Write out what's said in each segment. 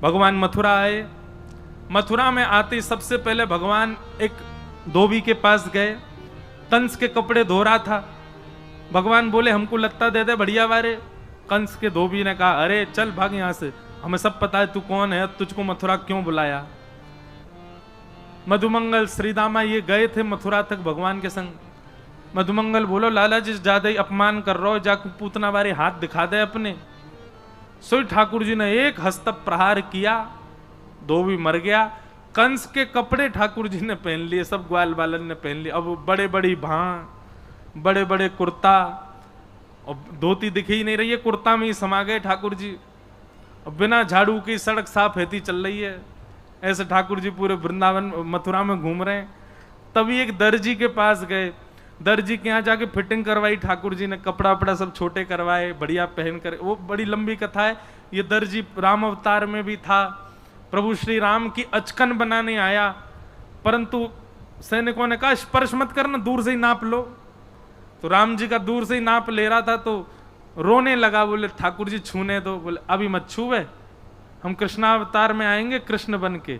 भगवान मथुरा आए। मथुरा में आते सबसे पहले भगवान एक धोबी के पास गए। कंस के कपड़े धो रहा था। भगवान बोले हमको लत्ता दे दे बढ़िया वारे। कंस के धोबी ने कहा अरे चल भाग यहां से, हमें सब पता है तू कौन है, तुझको मथुरा क्यों बुलाया। मधुमंगल श्रीदामा ये गए थे मथुरा तक भगवान के संग। मधुमंगल बोलो लाला जी ज्यादा ही अपमान कर रहे हो, जाके पूतना बारे हाथ दिखा दे अपने। सोई ठाकुर जी ने एक हस्त प्रहार किया, धोबी मर गया। कंस के कपड़े ठाकुर जी ने पहन लिए, सब ग्वाल बालन ने पहन लिए। अब बड़े बड़ी भां, बड़े बड़े कुर्ता, और धोती दिखी ही नहीं रही है, कुर्ता में ही समा गए ठाकुर जी। अब बिना झाड़ू की सड़क साफ रहती चल रही है, ऐसे ठाकुर जी पूरे वृंदावन मथुरा में घूम रहे हैं। तभी एक दर्जी के पास गए। दर्जी के यहाँ जाके फिटिंग करवाई ठाकुर जी ने, कपड़ा वपड़ा सब छोटे करवाए, बढ़िया पहन कर। वो बड़ी लंबी कथा है। ये दर्जी राम अवतार में भी था, प्रभु श्री राम की अचकन बनाने आया, परंतु सैनिकों ने कहा स्पर्श मत करना, दूर से ही नाप लो। तो राम जी का दूर से ही नाप ले रहा था, तो रोने लगा। बोले ठाकुर जी छूने दो। बोले अभी मत छूवे, हम कृष्णावतार में आएंगे कृष्ण बन के,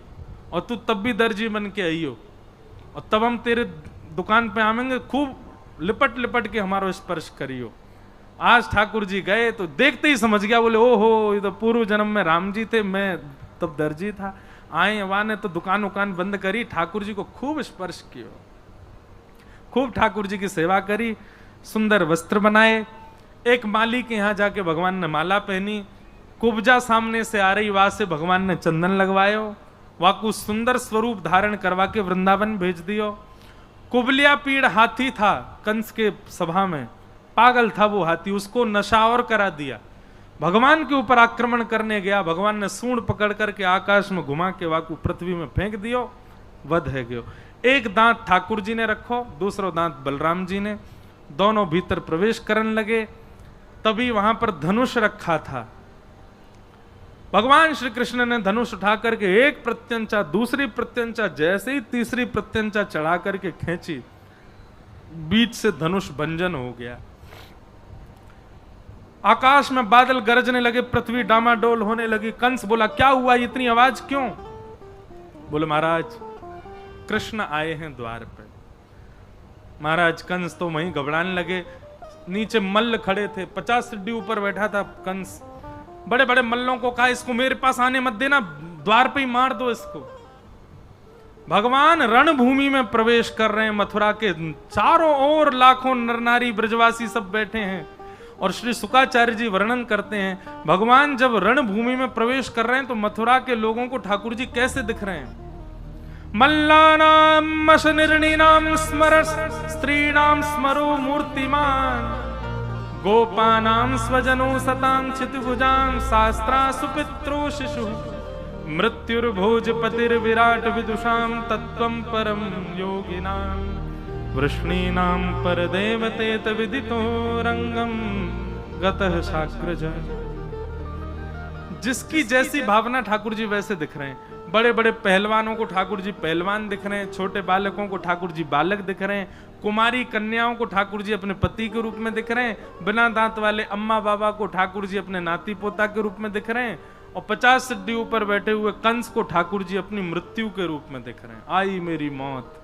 और तू तब भी दर्जी बन के आइयो, और तब हम तेरे दुकान पे आवेंगे, खूब लिपट लिपट के हमारा स्पर्श करियो। आज ठाकुर जी गए तो देखते ही समझ गया। बोले ओहो ये तो पूर्व जन्म में राम जी थे, मैं तब दर्जी था। आए वहां ने तो दुकान उकान बंद करी, ठाकुर जी को खूब स्पर्श किया, खूब ठाकुर जी की सेवा करी, सुंदर वस्त्र बनाए। एक माली के यहाँ जाके भगवान ने माला पहनी। कुब्जा सामने से आ रही, वहां से भगवान ने चंदन लगवायो, वाकु सुंदर स्वरूप धारण करवा के वृंदावन भेज दियो। कुबलिया पीड़ हाथी था कंस के सभा में, पागल था वो हाथी, उसको नशा और करा दिया। भगवान के ऊपर आक्रमण करने गया, भगवान ने सूंड पकड़ करके आकाश में घुमा के वाकु पृथ्वी में फेंक दियो, वध है गयो। एक दांत ठाकुर जी ने रखो, दूसरा दांत बलराम जी ने, दोनों भीतर प्रवेश करने लगे। तभी वहां पर धनुष रखा था। भगवान श्री कृष्ण ने धनुष उठा करके एक प्रत्यंचा, दूसरी प्रत्यंचा, जैसे ही तीसरी प्रत्यंचा चढ़ा करके खींची, बीच से धनुष भंजन हो गया। आकाश में बादल गरजने लगे, पृथ्वी डामाडोल होने लगी। कंस बोला क्या हुआ, इतनी आवाज क्यों? बोले महाराज कृष्ण आए हैं द्वार पे। महाराज कंस तो वहीं घबराने लगे। नीचे मल्ल खड़े थे, 50 सीढ़ी ऊपर बैठा था कंस। बड़े बड़े मल्लों को कहा इसको मेरे पास आने मत देना, द्वार पे ही मार दो इसको। भगवान रणभूमि में प्रवेश कर रहे हैं। मथुरा के चारों ओर लाखों नर नारी ब्रजवासी सब बैठे हैं, और श्री शुकाचार्य जी वर्णन करते हैं भगवान जब रणभूमि में प्रवेश कर रहे हैं तो मथुरा के लोगों को ठाकुर जी कैसे दिख रहे हैं। मल्लानाम अशनिर्णीनाम स्मरस स्त्रीणाम स्मरो मूर्तिमान, गोपानां स्वजनो सतां क्षितिभुजां शास्त्रा सुपित्रो शिशु, मृत्युर्भोजपतिर्विराट विदुषां तत्त्वं परम योगिनां, वृष्णीनां परदेवतेत विदितो रंगम गतः शाक्रज। जिसकी जैसी भावना ठाकुर जी वैसे दिख रहे हैं। बड़े बड़े पहलवानों को ठाकुर जी पहलवान दिख रहे हैं, छोटे बालकों को ठाकुर जी बालक दिख रहे हैं, कुमारी कन्याओं को ठाकुर जी अपने पति के रूप में दिख रहे हैं, बिना दांत वाले अम्मा बाबा को ठाकुर जी अपने नाती पोता के रूप में दिख रहे हैं, और 50 सीढ़ी ऊपर बैठे हुए कंस को ठाकुर जी अपनी मृत्यु के रूप में दिख रहे हैं। आई मेरी मौत।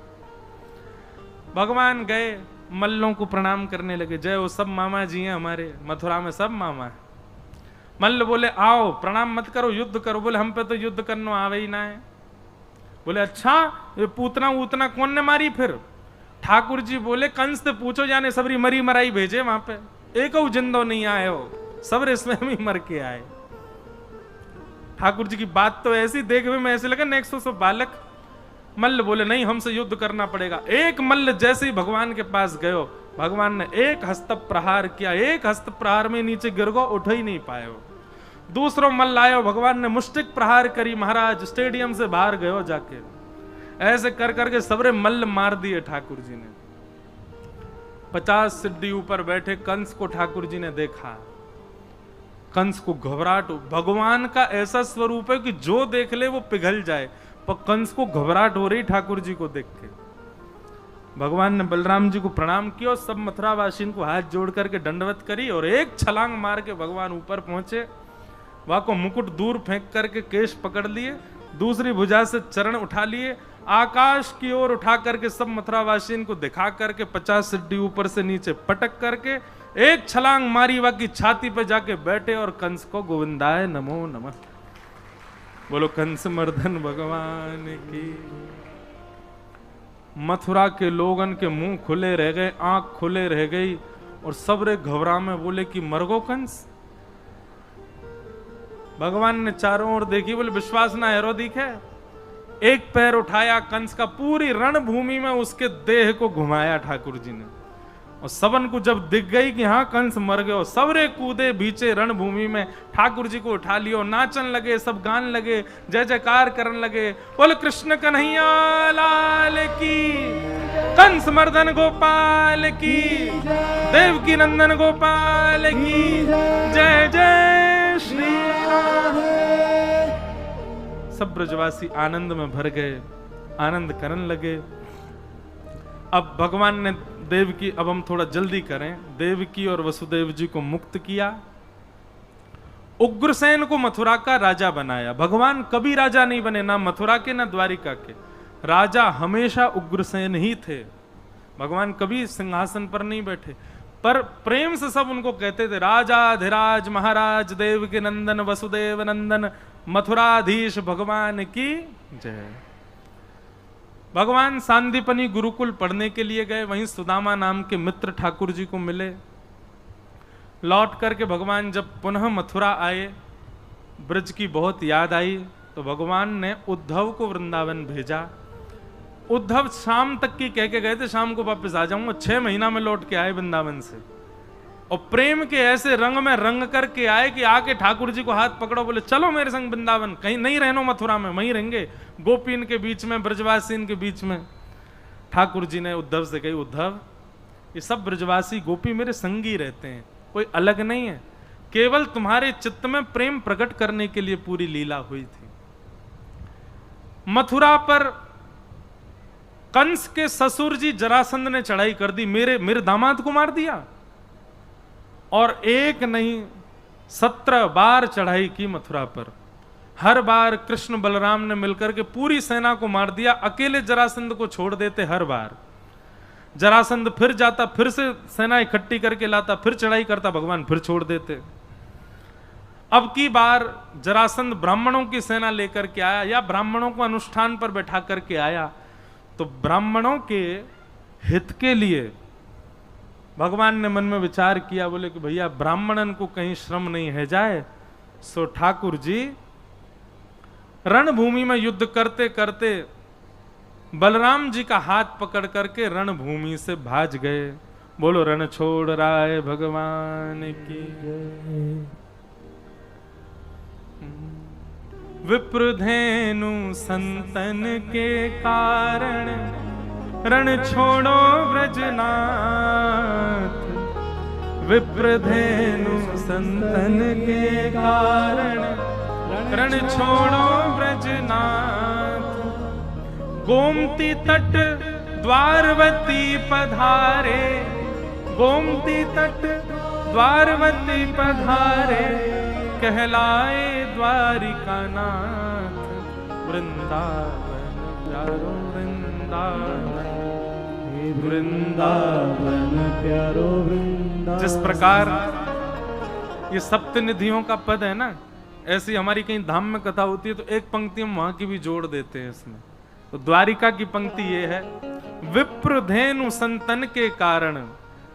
भगवान गए, मल्लों को प्रणाम करने लगे। जय वो सब मामा जी हैं हमारे, मथुरा में सब मामा है। मल्ल बोले आओ प्रणाम मत करो, युद्ध करो। बोले हम पे तो युद्ध करना आवे ही ना है। बोले अच्छा ये पूतना ऊतना कौन ने मारी फिर? ठाकुर जी बोले कंस से पूछो, जाने सबरी मरी मराई भेजे वहां पे, एक जिंदो नहीं आए हो, सब इसमें ही मर के आए। ठाकुर जी की बात तो ऐसी देखने में ऐसे लगा नेक्स्ट सब बालक। मल्ल बोले नहीं हमसे युद्ध करना पड़ेगा। एक मल्ल जैसे ही भगवान के पास गयो, भगवान ने एक हस्त प्रहार किया, एक हस्त प्रहार में नीचे गिर गो, उठ ही नहीं पाए हो। दूसरों मल्ल आयो, भगवान ने मुष्टिक प्रहार करी, महाराज स्टेडियम से बाहर गयो जाके। ऐसे कर करके सबरे मल्ल मार दिए ठाकुर जी ने। 50 सीढ़ी ऊपर बैठे कंस को ठाकुर जी ने देखा। कंस को घबराहट, भगवान का ऐसा स्वरूप है कि जो देख ले वो पिघल जाए, पर कंस को घबराहट हो रही ठाकुर जी को देख के। भगवान ने बलराम जी को प्रणाम किया, सब मथुरावासियों को हाथ जोड़ करके दंडवत करी, और एक छलांग मार के भगवान ऊपर पहुंचे। वह को मुकुट दूर फेंक करके केश पकड़ लिए, दूसरी भुजा से चरण उठा लिए, आकाश की ओर उठा करके सब मथुरावासियों को दिखा करके 50 सीढ़ी ऊपर से नीचे पटक करके एक छलांग मारी, वह की छाती पे जाके बैठे और कंस को गोविंदाय नमो नमः। बोलो कंस मर्दन भगवान की। मथुरा के लोगन के मुंह खुले रह गए, आंख खुले रह गई और सबरे घबरा में बोले कि मरगो कंस। भगवान ने चारों ओर देखी, बोले विश्वास ना हेरो दिखे। एक पैर उठाया कंस का, पूरी रणभूमि में उसके देह को घुमाया ठाकुर जी ने, और सबन को जब दिख गई कि हाँ कंस मर गयो, सबरे कूदे बीचे रणभूमि में, ठाकुर जी को उठा लियो, नाचन लगे, सब गान लगे, जय जयकार करन लगे। बोले कृष्ण कन्हैया लाल की, कंस मर्दन गोपाल की, देवकी नंदन गोपाल की, जय जय श्री राम। सब ब्रजवासी आनंद में भर गए, आनंद करन लगे। अब भगवान ने देवकी, अब हम थोड़ा जल्दी करें, देवकी और वसुदेव जी को मुक्त किया, उग्रसेन को मथुरा का राजा बनाया। भगवान कभी राजा नहीं बने, ना मथुरा के ना द्वारिका के, राजा हमेशा उग्रसेन ही थे। भगवान कभी सिंहासन पर नहीं बैठे, पर प्रेम से सब उनको कहते थे राजा धीराज महाराज देव के नंदन वसुदेव नंदन मथुराधीश भगवान की जय। भगवान सांदीपनी गुरुकुल पढ़ने के लिए गए, वहीं सुदामा नाम के मित्र ठाकुर जी को मिले। लौट करके भगवान जब पुनः मथुरा आए, ब्रज की बहुत याद आई, तो भगवान ने उद्धव को वृंदावन भेजा। उद्धव शाम तक की कह के गए थे शाम को वापस आ जाऊंगा, 6 महीना में लौट के आए वृंदावन से, और प्रेम के ऐसे रंग में रंग करके आए कि आके ठाकुर जी को हाथ पकड़ो, बोले चलो मेरे संग वृंदावन, कहीं नहीं रहनो मथुरा में, वहीं रहेंगे गोपीन के बीच में, ब्रजवासीन के बीच में। ठाकुर जी ने उद्धव से कही, उद्धव ये सब ब्रजवासी गोपी मेरे संगी रहते हैं, कोई अलग नहीं है, केवल तुम्हारे चित्त में प्रेम प्रकट करने के लिए पूरी लीला हुई थी। मथुरा पर कंस के ससुर जी जरासंध ने चढ़ाई कर दी, मेरे दामाद को मार दिया, और एक नहीं 17 बार चढ़ाई की मथुरा पर। हर बार कृष्ण बलराम ने मिलकर के पूरी सेना को मार दिया, अकेले जरासंध को छोड़ देते। हर बार जरासंध फिर जाता, फिर से सेना इकट्ठी करके लाता, फिर चढ़ाई करता, भगवान फिर छोड़ देते। अब की बार जरासंध ब्राह्मणों की सेना लेकर के आया, या ब्राह्मणों को अनुष्ठान पर बैठा करके आया, तो ब्राह्मणों के हित के लिए भगवान ने मन में विचार किया, बोले कि भैया ब्राह्मणन को कहीं श्रम नहीं है जाए, सो ठाकुर जी रणभूमि में युद्ध करते करते बलराम जी का हाथ पकड़ करके रणभूमि से भाज गए। बोलो रण छोड़ राय भगवान की जय। विप्रधेनु संतन के कारण रण छोड़ो ब्रजनाथ, विप्रधेनु संतन के कारण रण छोड़ो ब्रजनाथ। गोमती तट द्वारवती पधारे, गोमती तट द्वारवती पधारे, कहलाए द्वारिका नाथ। वृंदावन प्यारो वृंदावन, वृंदावन प्यारो वृंदावन। जिस प्रकार ये सप्तनिधियों का पद है ना, ऐसी हमारी कहीं धाम में कथा होती है तो एक पंक्ति हम वहां की भी जोड़ देते हैं इसमें। तो द्वारिका की पंक्ति ये है, विप्रधेनु संतन के कारण,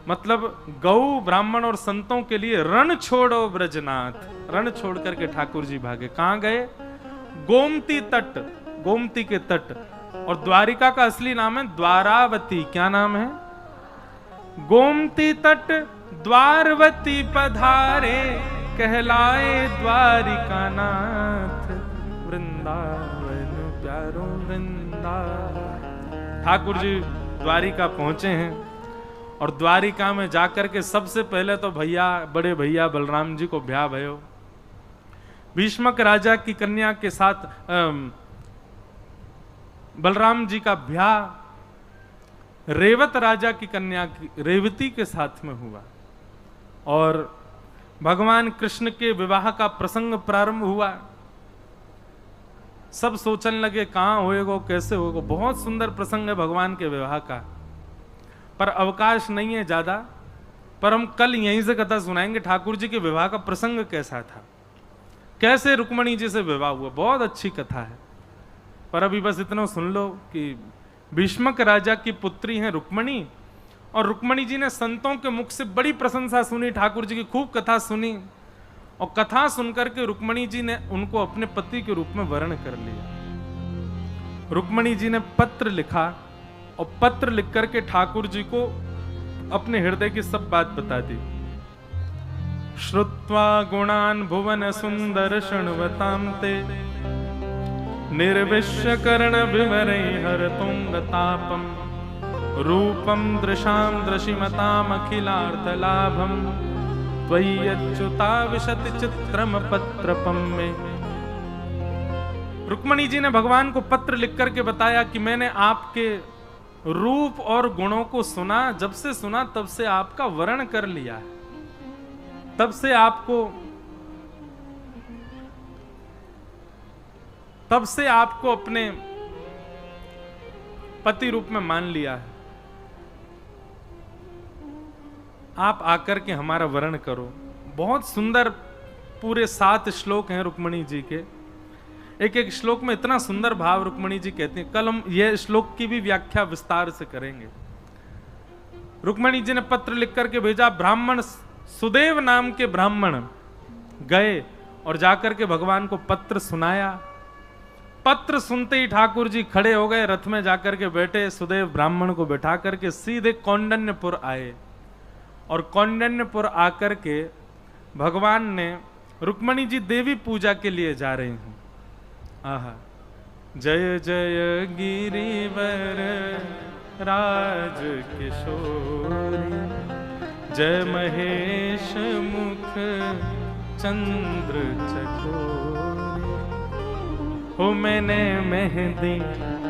मतलब गौ ब्राह्मण और संतों के लिए रण छोड़ो ब्रजनाथ। रण छोड़ करके ठाकुर जी भागे। कहां गए? गोमती तट, गोमती के तट। और द्वारिका का असली नाम है द्वारावती। क्या नाम है? गोमती तट द्वारवती पधारे, कहलाए द्वारिका नाथ। वृंदावन प्यारो वृंदावन। ठाकुर जी द्वारिका पहुंचे हैं और द्वारिका में जाकर के सबसे पहले तो भैया, बड़े भैया बलराम जी को ब्याह भयो। भीष्मक राजा की कन्या के साथ बलराम जी का ब्याह रेवत राजा की कन्या की रेवती के साथ में हुआ। और भगवान कृष्ण के विवाह का प्रसंग प्रारंभ हुआ। सब सोचने लगे कहां होएगा, कैसे होएगा। बहुत सुंदर प्रसंग है भगवान के विवाह का, पर अवकाश नहीं है ज्यादा। पर हम कल यहीं से कथा सुनाएंगे ठाकुर जी के विवाह का प्रसंग कैसा था, कैसे रुक्मणी जी से विवाह हुआ। बहुत अच्छी कथा है। पर अभी बस इतना सुन लो कि भीष्मक राजा की पुत्री हैं रुक्मणी, और रुक्मणी जी ने संतों के मुख से बड़ी प्रशंसा सुनी, ठाकुर जी की खूब कथा सुनी, और कथा सुनकर के रुक्मणी जी ने उनको अपने पति के रूप में वर्ण कर लिया। रुक्मणी जी ने पत्र लिखा, और पत्र लिख करके ठाकुर जी को अपने हृदय की सब बात बता दी। श्रुत्वा गुणान भुवन सुंदर शृण्वतां ते निर्विश्य कर्ण विवरै हरतुंगतापम रूपम दृशाम दृशिमताम अखिलार्थ लाभम त्वय्यच्युता विशति चित्रम पत्रपम में। रुक्मणी जी ने भगवान को पत्र लिख करके बताया कि मैंने आपके रूप और गुणों को सुना, जब से सुना तब से आपका वर्ण कर लिया है, तब से आपको अपने पति रूप में मान लिया है। आप आकर के हमारा वर्ण करो। बहुत सुंदर पूरे 7 श्लोक हैं रुक्मणी जी के। एक एक श्लोक में इतना सुंदर भाव रुक्मणी जी कहते हैं। कल हम यह श्लोक की भी व्याख्या विस्तार से करेंगे। रुक्मणी जी ने पत्र लिख करके भेजा। ब्राह्मण सुदेव नाम के ब्राह्मण गए और जाकर के भगवान को पत्र सुनाया। पत्र सुनते ही ठाकुर जी खड़े हो गए, रथ में जाकर के बैठे, सुदेव ब्राह्मण को बैठा करके सीधे कौंडन्यपुर आए। और कौंडन्यपुर आकर के भगवान ने, रुक्मणी जी देवी पूजा के लिए जा रही हैं। आहा, जय जय गिरिवर राज किशोरी, जय महेश मुख चंद्र चकोरी। हो मैंने मेहंदी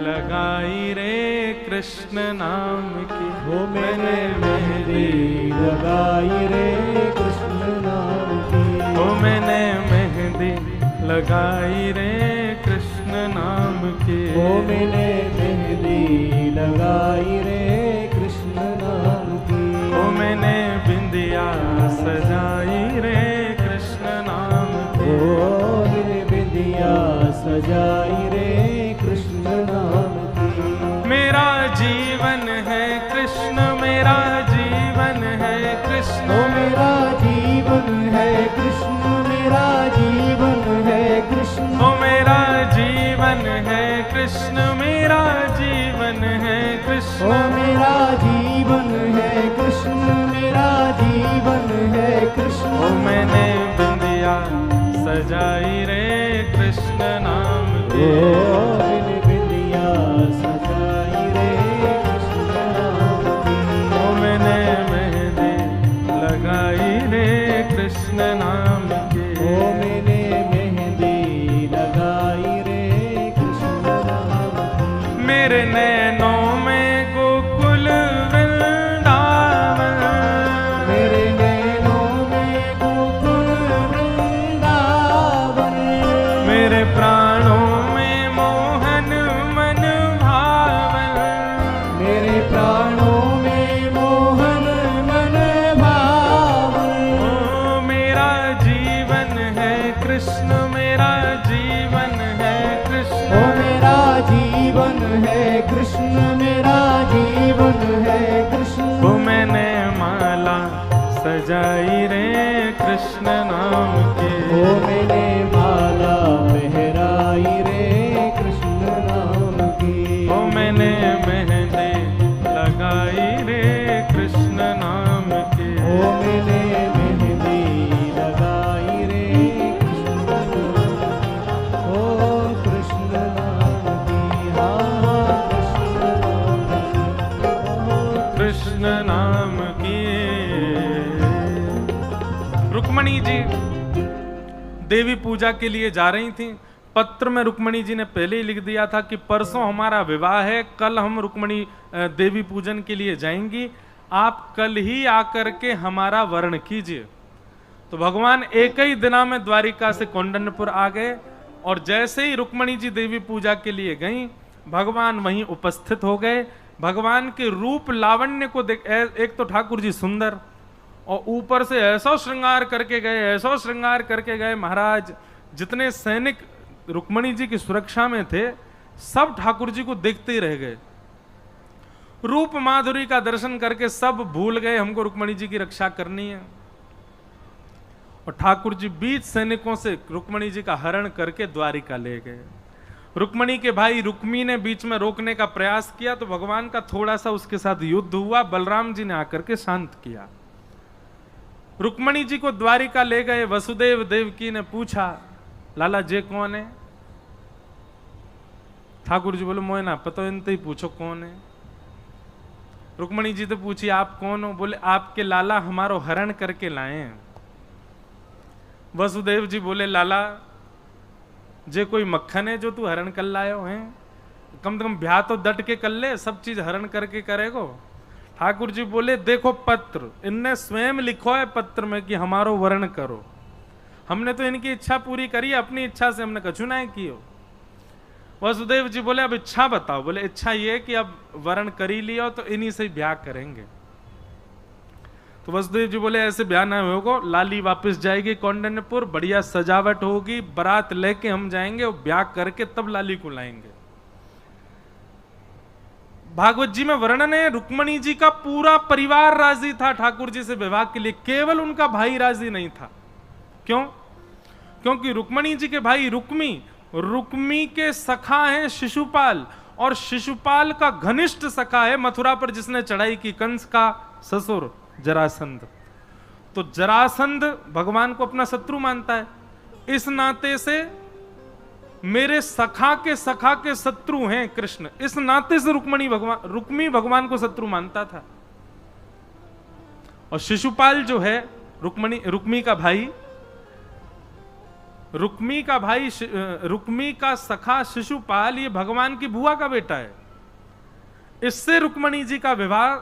लगाई रे कृष्ण नाम की, हो मैंने मेहंदी लगाई रे कृष्ण नाम की, हो मैंने मेहंदी लगाई रे कृष्ण नाम की, हो मैंने मेहंदी लगाई रे कृष्ण नाम की, हो मैंने बिंदिया सजाई रे कृष्ण नाम की, हो मैंने बिंदिया सजाई रे कृष्ण नाम की। मेरा जीवन है कृष्ण, मेरा जीवन है कृष्ण, हो मेरा जीवन है कृष्ण, मेरा जीवन है कृष्ण, हो मेरा जीवन है कृष्ण, मेरा जीवन है कृष्ण, हो मेरा जीवन है कृष्ण, मेरा जीवन है कृष्ण। हो मैंने बिंदिया सजाई रे कृष्ण नाम की, ओ मैंने बिंदिया सजाई रे कृष्ण नाम की, हो मैंने मेहंदी लगाई रे कृष्ण नाम की, ओ मैंने मेहंदी लगाई रे कृष्ण नाम की। मेरे नैनों में गोकुल वृंदावन, मेरे नैनों में गोकुल वृंदावन, मेरे प्राणों में मोहन मन भावन, मेरे प्राणों में मोहन मन भावन। ओ मेरा जीवन है कृष्ण, मेरा जीवन है कृष्ण, ओ मेरा जीवन है कृष्ण, मेरा जीवन है कृष्ण। वो मैंने माला सजाई रे कृष्ण नाम की, ओ मैंने माला पहराई रे कृष्ण नाम की, ओ मैंने मेहंदी लगाई रे कृष्ण नाम की, ओ मैंने मेहंदी लगाई रे कृष्ण नाम की, ओ कृष्ण नाम की, हाँ कृष्ण नाम की, कृष्ण नाम की। रुक्मणी जी देवी पूजा के लिए जा रही थी। पत्र में रुक्मणी जी ने पहले ही लिख दिया था कि परसों हमारा विवाह है, कल हम रुक्मणी देवी पूजन के लिए जाएंगी, आप कल ही आकर के हमारा वर्ण कीजिए। तो तो भगवान एक ही दिना में द्वारिका से कौंडन्यपुर आ गए और जैसे ही रुक्मणी जी देवी पूजा के लिए गईं, भगवान वहीं उपस्थित हो गए। भगवान के रूप लावण्य को देख, एक तो ठाकुर जी सुंदर और ऊपर से ऐसा श्रृंगार करके गए, ऐसा श्रृंगार करके गए महाराज, जितने सैनिक रुक्मणी जी की सुरक्षा में थे सब ठाकुर जी को देखते ही रह गए। रूप माधुरी का दर्शन करके सब भूल गए हमको रुक्मणी जी की रक्षा करनी है। और ठाकुर जी बीच सैनिकों से रुक्मणी जी का हरण करके द्वारिका ले गए। रुक्मणी के भाई रुक्मी ने बीच में रोकने का प्रयास किया तो भगवान का थोड़ा सा उसके साथ युद्ध हुआ, बलराम जी ने आकर के शांत किया। रुक्मणी जी को द्वारिका ले गए। वसुदेव देवकी ने पूछा, लाला जे कौन है? ठाकुर जी बोले, मोए ना पता, इनते ही पूछो कौन है। रुक्मणी जी तो पूछी, आप कौन हो? बोले, आपके लाला हमारो हरण करके लाए हैं। वसुदेव जी बोले, लाला जे कोई मक्खन है जो तू हरण कर लायो है? कम से कम ब्याह तो डट के कर ले, सब चीज हरण करके करेगो। ठाकुर जी बोले, देखो पत्र, इनने स्वयं लिखो है पत्र में कि हमारो वर्ण करो। हमने तो इनकी इच्छा पूरी करी, अपनी इच्छा से हमने कछु ना कियो। वसुदेव जी बोले, अब इच्छा बताओ। बोले, इच्छा ये कि अब वर्ण करी लियो तो इन्हीं से ब्याह करेंगे। तो वसुदेव जी बोले, ऐसे ब्याह ना होगा, लाली वापस जाएगी कौंडन्यपुर, बढ़िया सजावट होगी, बारात लेके हम जाएंगे और ब्याह करके तब लाली को लाएंगे। भागवत जी में वर्णन है, रुक्मणी जी का पूरा परिवार राजी था ठाकुर जी से विवाह के लिए, केवल उनका भाई राजी नहीं था। क्यों? क्योंकि रुक्मणी जी के भाई रुक्मी के सखा हैं शिशुपाल, और शिशुपाल का घनिष्ठ सखा है मथुरा पर जिसने चढ़ाई की, कंस का ससुर जरासंध। तो जरासंध भगवान को अपना शत्रु मानता है। इस नाते से मेरे सखा के शत्रु हैं कृष्ण, इस नाते से रुक्मी भगवान को शत्रु मानता था। और शिशुपाल जो है रुक्मी का सखा शिशुपाल, ये भगवान की बुआ का बेटा है। इससे रुक्मणी जी का विवाह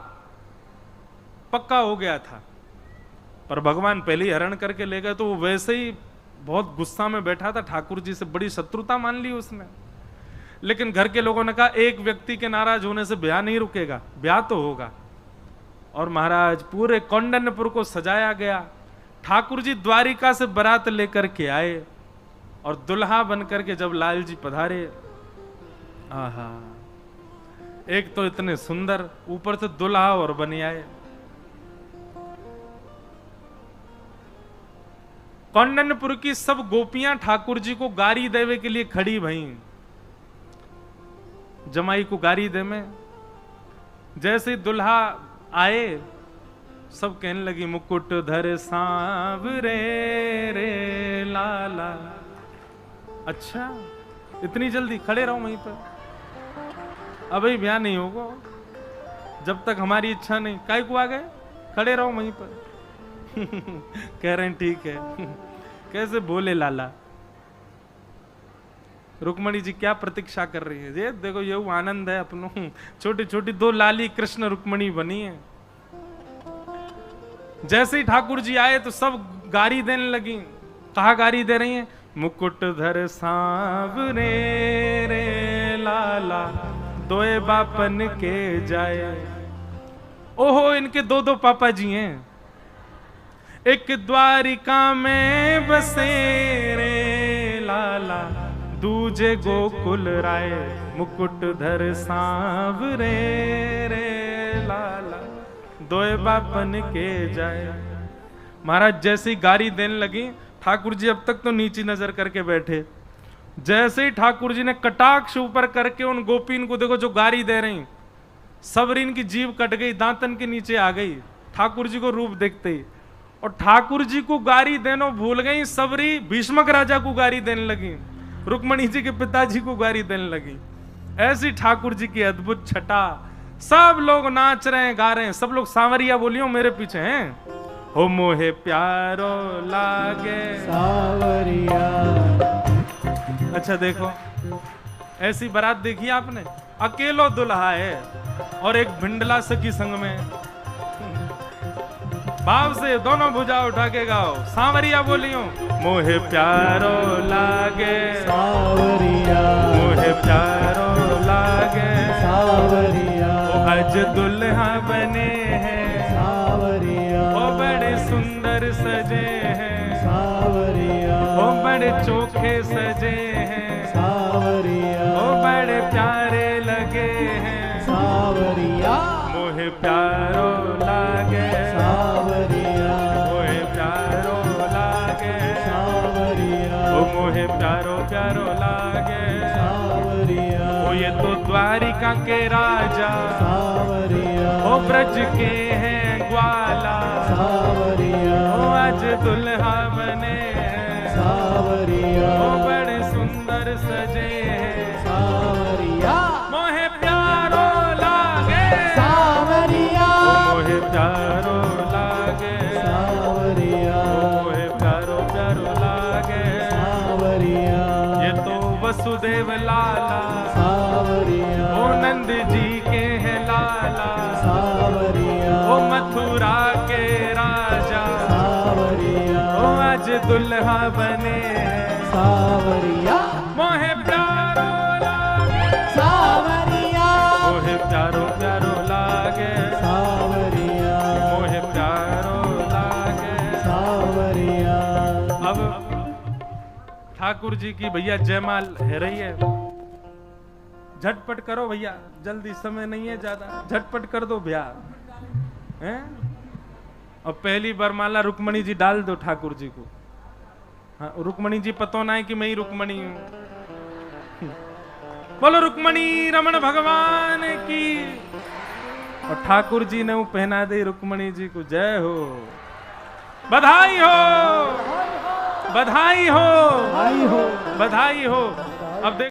पक्का हो गया था, पर भगवान पहले ही हरण करके ले गए। तो वो वैसे ही बहुत गुस्सा में बैठा था, ठाकुर जी से बड़ी शत्रुता मान ली उसने। लेकिन घर के लोगों ने कहा, एक व्यक्ति के नाराज होने से ब्याह नहीं रुकेगा, ब्याह तो होगा। और महाराज पूरे कौंडन्यपुर को सजाया गया। ठाकुर जी द्वारिका से बारात लेकर के आए और दुल्हा बनकर के जब लाल जी पधारे, आहा, एक तो इतने सुंदर, ऊपर से दुल्हा और बने आए। कौंडन्यपुर की सब गोपियां ठाकुर जी को गारी देवे के लिए खड़ी भई, जमाई को गारी दे में। जैसे दुल्हा आए सब कहने लगी, मुकुट धर सांवरे रे लाला। अच्छा, इतनी जल्दी? खड़े रहो वहीं पर, अभी ब्याह नहीं होगा जब तक हमारी इच्छा नहीं। काय को आ गए? खड़े रहो वहीं पर। कह रहे हैं ठीक है। कैसे बोले लाला। रुक्मणी जी क्या प्रतीक्षा कर रही है? ये देखो, ये आनंद है अपनों, छोटी छोटी दो लाली कृष्ण रुक्मणी बनी है। जैसे ही ठाकुर जी आए तो सब गारी देने लगी। कहा गारी दे रही हैं? मुकुट धर सांवरे रे लाला, दोए बापन के जाए। ओहो, इनके दो दो पापा जी हैं। एक द्वारिका में बसे रे लाला, दूजे गोकुल राय, मुकुट धर सांवरे रे लाला, दोए बापन के जाए। महाराज जैसे ही गारी देने लगी, ठाकुर जी अब तक तो नीची नजर करके बैठे। जैसे ही ठाकुर जी ने कटाक्ष ऊपर करके उन गोपीन को देखो जो गारी दे रही, सबरीन की जीभ कट गई, दांतन के नीचे आ गई ठाकुर जी को रूप देखते ही। और ठाकुर जी को गारी देनो भूल गई सबरी, भीष्मक राजा को गारी देने लगी, रुक्मणी जी के पिताजी को गारी देने लगी। ऐसी ठाकुर जी की अद्भुत छटा। सब लोग नाच रहे हैं, गा रहे हैं, सब लोग सांवरिया बोलियो मेरे पीछे हैं। हो मोहे प्यारो लागे सावरिया। अच्छा देखो, ऐसी बारात देखी आपने? अकेलो दुल्हा है और एक भिंडला सखी संग में। भाव से दोनों भुजा उठा के गाओ, सांवरिया बोलियो। मोहे प्यारो लागे सावरिया, मोहे प्यारो लागे सावरिया, आज दुल्हा बने हैं सावरिया, ओ बड़े सुंदर सजे हैं सावरिया, ओ बड़े चोखे सजे हैं सावरिया, ओ बड़े प्यारे लगे हैं सावरिया, मोहे प्यारो लागे सावरिया, मोहे प्यारो लागे सावरिया, ओ मोहे प्यारो प्यारो लागे सावरिया, ओ ये तो द्वारिका के राजा सावरिया, ओ ब्रज के हैं ग्वाला सावरिया, ओ आज दुल्हा बने हैं सावरिया, ओ बड़े सुंदर सजे हैं सावरिया, मोहे प्यारो लागे सावरिया, ओ मोहे प्यारो लागे सावरिया, मोहे प्यारो प्यारो लागे सावरिया, ये तो वसुदेव लाला सावरिया, ओ नंद जी के हैं लाला सावरिया, ओ मथुरा के राजा सावरिया, ओ आज दुल्हा बने हैं सावरिया, मोहे प्यारो लागे सावरिया, मोहे प्यारो प्यारो लागे सावरिया, मोहे प्यारो लागे। सावरिया, अब ठाकुर जी की भैया जयमाल है रही है, झटपट करो भैया, जल्दी, समय नहीं है ज्यादा, झटपट कर दो ब्याह हैं। और पहली बरमाला रुक्मणी जी डाल दो ठाकुर जी को। हाँ, रुक्मणी जी पतो ना है कि मैं ही रुक्मणी हूं। बोलो रुक्मणी रमण भगवान की। और ठाकुर जी ने वो पहना दे रुक्मणी जी को। जय हो, बधाई हो, बधाई हो, आई हो, बधाई हो। अब देख